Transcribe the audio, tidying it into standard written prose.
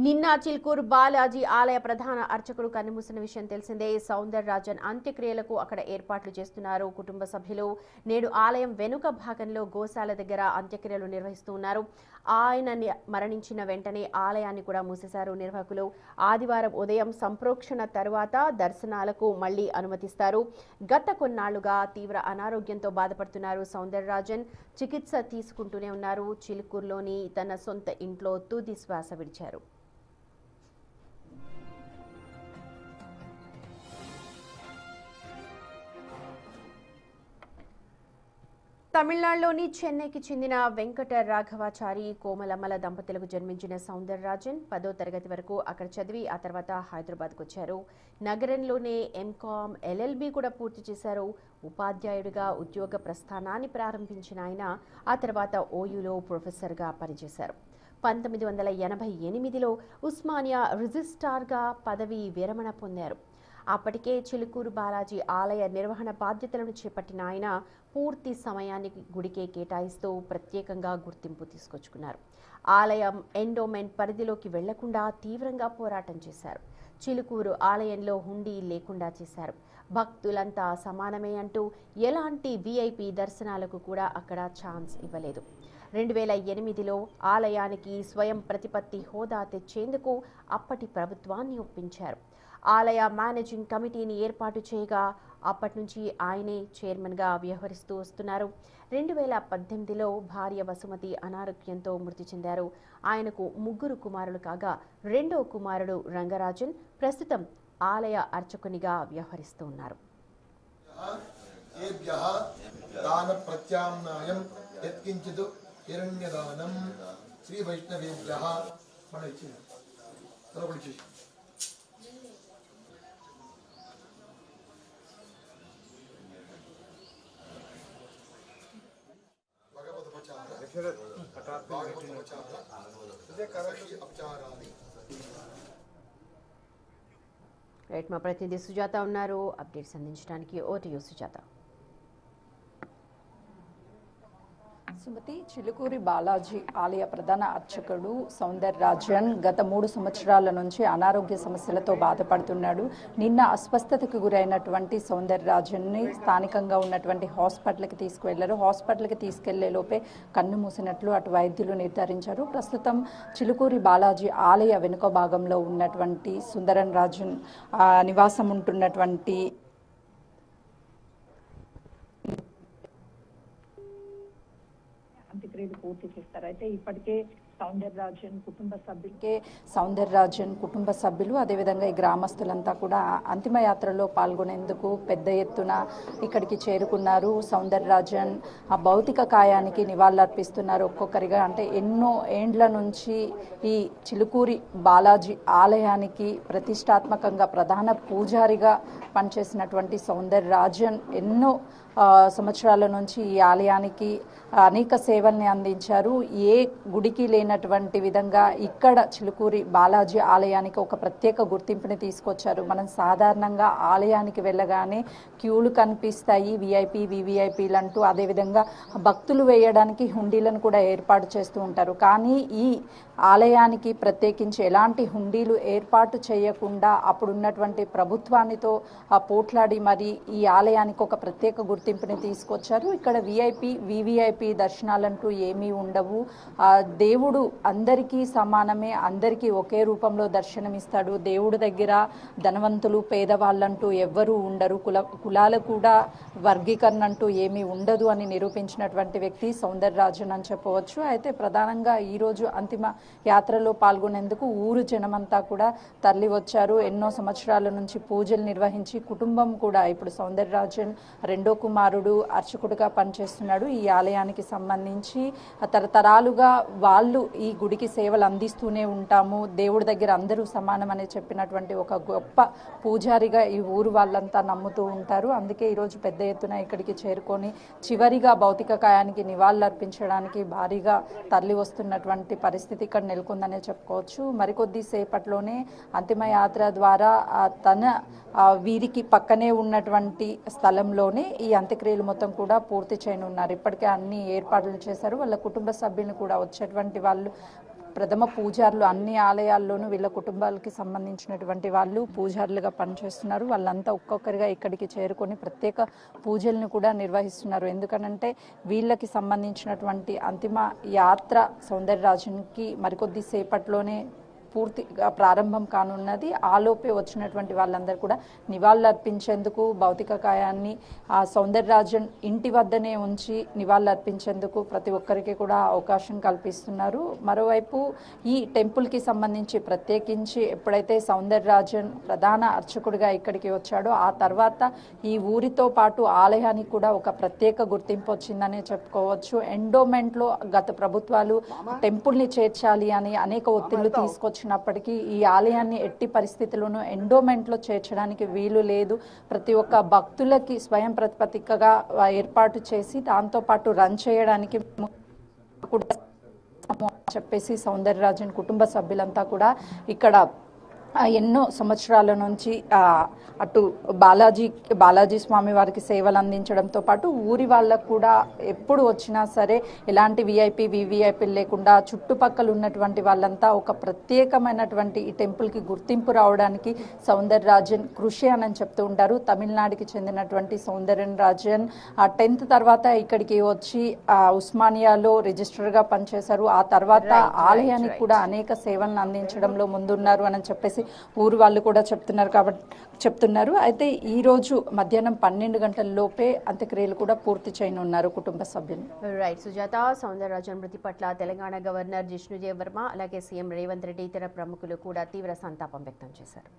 నిన్న చిల్కూరు బాలాజీ ఆలయ ప్రధాన అర్చకుడు కన్నుమూసిన విషయం తెలిసిందే. సౌందరరాజన్ అంత్యక్రియలకు అక్కడ ఏర్పాట్లు చేస్తున్నారు కుటుంబ సభ్యులు. నేడు ఆలయం వెనుక భాగంలో గోశాల దగ్గర అంత్యక్రియలు నిర్వహిస్తున్నారు. ఆయన మరణించిన వెంటనే ఆలయాన్ని కూడా మూసేశారు నిర్వాహకులు. ఆదివారం ఉదయం సంప్రోక్షణ తర్వాత దర్శనాలకు మళ్లీ అనుమతిస్తారు. గత కొన్నాళ్లుగా తీవ్ర అనారోగ్యంతో బాధపడుతున్నారు సౌందరరాజన్. చికిత్స తీసుకుంటూనే ఉన్నారు. చిలుకూరులోని తన సొంత ఇంట్లో తుది శ్వాస విడిచారు. తమిళనాడులోని చెన్నైకి చెందిన వెంకట రాఘవాచారి కోమలమ్మల దంపతులకు జన్మించిన సౌందరరాజన్ 10వ తరగతి వరకు అక్కడ చదివి ఆ తర్వాత హైదరాబాద్కు వచ్చారు. నగరంలోనే ఎంకామ్, ఎల్ఎల్బి కూడా పూర్తి చేశారు. ఉపాధ్యాయుడిగా ఉద్యోగ ప్రస్థానాన్ని ప్రారంభించిన ఆయన ఆ తర్వాత ఓయూలో ప్రొఫెసర్గా పనిచేశారు. 1988లో ఉస్మానియా రిజిస్ట్రార్గా పదవీ విరమణ పొందారు. అప్పటికే చిలుకూరు బాలాజీ ఆలయ నిర్వహణ బాధ్యతలను చేపట్టిన ఆయన పూర్తి సమయాన్ని గుడికే కేటాయిస్తూ ప్రత్యేకంగా గుర్తింపు తీసుకొచ్చుకున్నారు. ఆలయం ఎండోమెంట్ పరిధిలోకి వెళ్లకుండా తీవ్రంగా పోరాటం చేశారు. చిలుకూరు ఆలయంలో హుండీ లేకుండా చేశారు. భక్తులంతా సమానమే అంటూ ఎలాంటి విఐపి దర్శనాలకు కూడా అక్కడ ఛాన్స్ ఇవ్వలేదు. 2008లో ఆలయానికి స్వయం ప్రతిపత్తి హోదా తెచ్చేందుకు అప్పటి ప్రభుత్వాన్ని ఒప్పించారు. ఆలయ మేనేజింగ్ కమిటీని ఏర్పాటు చేయగా అప్పటి నుంచి ఆయనే చైర్మన్గా వ్యవహరిస్తూ వస్తున్నారు. 2018లో భార్య వసుమతి అనారోగ్యంతో మృతి చెందారు. ఆయనకు 3 కుమారులు కాగా రెండో కుమారుడు రంగరాజన్ ప్రస్తుతం ఆలయ అర్చకునిగా వ్యవహరిస్తూ ఉన్నారు. రైట్, మా ప్రతినిధి సుజాత ఉన్నారు అప్డేట్స్ అందించడానికి. ఓటీయూ సుజాత. సుమతి, చిలుకూరి బాలాజీ ఆలయ ప్రధాన అర్చకుడు సౌందరరాజన్ గత 3 సంవత్సరాల నుంచి అనారోగ్య సమస్యలతో బాధపడుతున్నాడు. నిన్న అస్వస్థతకు గురైనటువంటి సౌందరరాజన్ని స్థానికంగా ఉన్నటువంటి హాస్పిటల్కి తీసుకువెళ్లారు. హాస్పిటల్కి తీసుకెళ్లే లోపే కన్ను మూసినట్లు అటు వైద్యులు నిర్ధారించారు. ప్రస్తుతం చిలుకూరి బాలాజీ ఆలయ వెనుక భాగంలో ఉన్నటువంటి సుందరరాజన్ నివాసం ఉంటున్నటువంటి అంత్యక్రియలు పూర్తి చేస్తారు. అయితే ఇప్పటికే సౌందరరాజన్ కుటుంబ సభ్యులు అదేవిధంగా ఈ గ్రామస్తులంతా కూడా అంతిమ యాత్రలో పాల్గొనేందుకు పెద్ద ఎత్తున ఇక్కడికి చేరుకున్నారు. సౌందరరాజన్ ఆ భౌతిక కాయానికి నివాళులర్పిస్తున్నారు ఒక్కొక్కరిగా. అంటే ఎన్నో ఏండ్ల నుంచి ఈ చిలుకూరి బాలాజీ ఆలయానికి ప్రతిష్టాత్మకంగా ప్రధాన పూజారిగా పనిచేసినటువంటి సౌందరరాజన్ ఎన్నో సంవత్సరాల నుంచి ఈ ఆలయానికి అనేక సేవల్ని అందించారు. ఏ గుడికి లేనటువంటి విధంగా ఇక్కడ చిలుకూరి బాలాజీ ఆలయానికి ఒక ప్రత్యేక గుర్తింపుని తీసుకొచ్చారు. మనం సాధారణంగా ఆలయానికి వెళ్ళగానే క్యూలు కనిపిస్తాయి, విఐపి వివిఐపీలు అంటూ. అదేవిధంగా భక్తులు వేయడానికి హుండీలను కూడా ఏర్పాటు చేస్తూ ఉంటారు. కానీ ఈ ఆలయానికి ప్రత్యేకించి ఎలాంటి హుండీలు ఏర్పాటు చేయకుండా అప్పుడున్నటువంటి ప్రభుత్వానితో పోట్లాడి మరి ఈ ఆలయానికి ఒక ప్రత్యేక గుర్తింపుని తీసుకొచ్చారు. ఇక్కడ విఐపి వివిఐపి దర్శనాలంటూ ఏమీ ఉండవు. దేవుడు అందరికీ సమానమే, అందరికీ ఒకే రూపంలో దర్శనమిస్తాడు. దేవుడి దగ్గర ధనవంతులు పేదవాళ్ళంటూ ఎవ్వరూ ఉండరు, కులాలు కూడా వర్గీకరణ అంటూ ఏమీ ఉండదు అని నిరూపించినటువంటి వ్యక్తి సౌందరరాజన్ అని చెప్పవచ్చు. అయితే ప్రధానంగా ఈరోజు అంతిమ యాత్రలో పాల్గొనేందుకు ఊరు జనమంతా కూడా తరలి వచ్చారు. ఎన్నో సంవత్సరాల నుంచి పూజలు నిర్వహించి కుటుంబం కూడా ఇప్పుడు సౌందరరాజన్ రెండో కుమారుడు అర్చకుడిగా పనిచేస్తున్నాడు. ఈ ఆలయానికి సంబంధించి తరతరాలుగా వాళ్ళు ఈ గుడికి సేవలు అందిస్తూనే ఉంటాము, దేవుడి దగ్గర అందరూ సమానం అని చెప్పినటువంటి ఒక గొప్ప పూజారిగా ఈ ఊరు వాళ్ళంతా నమ్ముతూ ఉంటారు. అందుకే ఈరోజు పెద్ద ఎత్తున ఇక్కడికి చేరుకొని చివరిగా భౌతిక కాయానికి నివాళులర్పించడానికి భారీగా తరలి వస్తున్నటువంటి పరిస్థితి ఇక్కడ నెలకొందనే చెప్పుకోవచ్చు. మరికొద్ది సేపట్లోనే అంతిమ యాత్ర ద్వారా తన వీరికి పక్కనే ఉన్నటువంటి స్థలంలోనే ఈ అంత్యక్రియలు మొత్తం కూడా పూర్తి చేయనున్నారు. ఇప్పటికే అన్ని ఏర్పాట్లు చేశారు. వాళ్ళ కుటుంబ సభ్యులను కూడా వచ్చేటువంటి వాళ్ళు ప్రథమ పూజారులు అన్ని ఆలయాల్లోనూ వీళ్ళ కుటుంబాలకి సంబంధించినటువంటి వాళ్ళు పూజారులుగా పనిచేస్తున్నారు. వాళ్ళంతా ఒక్కొక్కరిగా ఇక్కడికి చేరుకొని ప్రత్యేక పూజలను కూడా నిర్వహిస్తున్నారు. ఎందుకనంటే వీళ్ళకి సంబంధించినటువంటి అంతిమ యాత్ర సౌందరరాజన్కి మరికొద్ది సేపట్లోనే పూర్తిగా ప్రారంభం కానున్నది. ఆలోపే వచ్చినటువంటి వాళ్ళందరూ కూడా నివాళులు అర్పించేందుకు భౌతిక కాయాన్ని ఆ సౌందరరాజన్ ఇంటి వద్దనే ఉంచి నివాళులు అర్పించేందుకు ప్రతి ఒక్కరికి కూడా అవకాశం కల్పిస్తున్నారు. మరోవైపు ఈ టెంపుల్కి సంబంధించి ప్రత్యేకించి ఎప్పుడైతే సౌందరరాజన్ ప్రధాన అర్చకుడిగా ఇక్కడికి వచ్చాడో ఆ తర్వాత ఈ ఊరితో పాటు ఆలయానికి కూడా ఒక ప్రత్యేక గుర్తింపు వచ్చిందనే చెప్పుకోవచ్చు. ఎండోమెంట్లో గత ప్రభుత్వాలు టెంపుల్ని చేర్చాలి అని అనేక ఒత్తిళ్లు తీసుకొచ్చినప్పటికీ ఈ ఆలయాన్ని ఎట్టి పరిస్థితుల్లోనూ ఎండోమెంట్లో చేర్చడానికి వీలు లేదు. ప్రతి ఒక్క భక్తులకి స్వయం ప్రతిపత్తికగా ఏర్పాటు చేసి దాంతోపాటు రన్ చేయడానికి చెప్పేసి సౌందరరాజన్ కుటుంబ సభ్యులంతా కూడా ఇక్కడ ఎన్నో సంవత్సరాల నుంచి అటు బాలాజీ స్వామి వారికి సేవలు అందించడంతో పాటు ఊరి వాళ్ళకు కూడా ఎప్పుడు వచ్చినా సరే ఎలాంటి వివిఐపీ లేకుండా చుట్టుపక్కల ఉన్నటువంటి వాళ్ళంతా ఒక ప్రత్యేకమైనటువంటి ఈ టెంపుల్కి గుర్తింపు రావడానికి సౌందరరాజన్ కృషి అని చెప్తూ ఉంటారు. తమిళనాడుకి చెందినటువంటి సౌందరరాజన్ 10th తర్వాత ఇక్కడికి వచ్చి ఉస్మానియాలో రిజిస్టర్గా పనిచేశారు. ఆ తర్వాత ఆలయానికి కూడా అనేక సేవలను అందించడంలో ముందున్నారు అని చెప్పేసి ఊరు వాళ్ళు కూడా చెప్తున్నారు. అయితే ఈ రోజు మధ్యాహ్నం 12 గంటల లోపే అంత్యక్రియలు కూడా పూర్తి చేయనున్నారు కుటుంబ సభ్యులు. రైట్ సుజాత, సౌందరరాజన్ మృతి పట్ల తెలంగాణ గవర్నర్ జిష్ణుదేవ్ వర్మ అలాగే సీఎం రేవంత్ రెడ్డి ఇతర ప్రముఖులు కూడా తీవ్ర సంతాపం వ్యక్తం చేశారు.